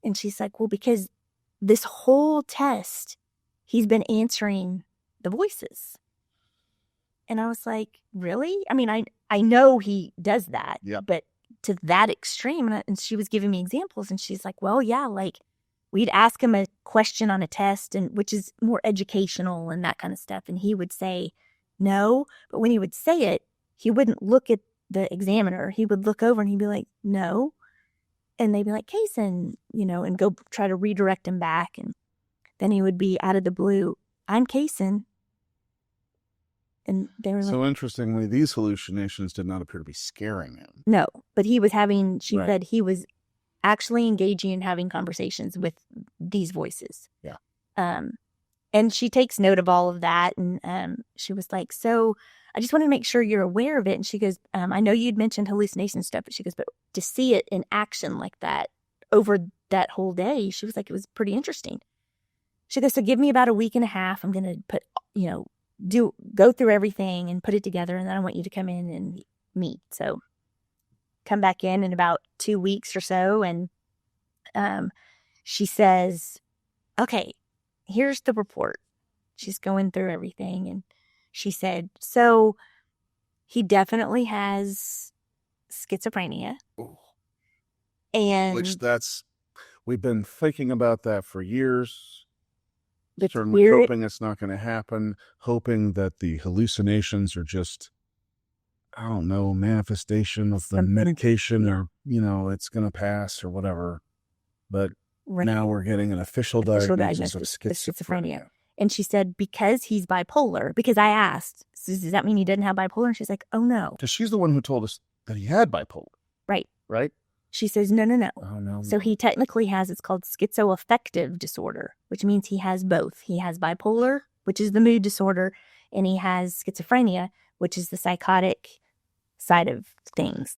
And she's like, well, because this whole test, he's been answering the voices. And I was like, really? I mean, I know he does that, but to that extreme. And she was giving me examples, and she's like, well, yeah, like we'd ask him a question on a test, and which is more educational and that kind of stuff. And he would say no, but when he would say it, he wouldn't look at the examiner. He would look over and he'd be like, no. And they'd be like, Kaysen, and go try to redirect him back. And then he would be out of the blue, I'm Kaysen. And they were so interestingly, these hallucinations did not appear to be scaring him. No, but he was she said he was actually engaging and having conversations with these voices. Yeah. And she takes note of all of that. And she was like, so I just wanted to make sure you're aware of it. And she goes, I know you'd mentioned hallucination stuff, but she goes, but to see it in action like that over that whole day, she was like, it was pretty interesting. She goes, so give me about a week and a half. I'm going to put, go through everything and put it together. And then I want you to come in and meet. So come back in about 2 weeks or so. And she says, okay, here's the report. She's going through everything. And she said, so he definitely has schizophrenia. Ooh. And we've been thinking about that for years. Certainly weird. Hoping it's not going to happen, hoping that the hallucinations are just, I don't know, manifestation of the medication, or, it's going to pass or whatever. But now we're getting an official diagnosis of schizophrenia. And she said, because he's bipolar, because I asked, does that mean he didn't have bipolar? And she's like, oh, no. Because she's the one who told us that he had bipolar. Right. Right? She says, no. Oh, no. So he technically has, it's called schizoaffective disorder, which means he has both. He has bipolar, which is the mood disorder, and he has schizophrenia, which is the psychotic side of things.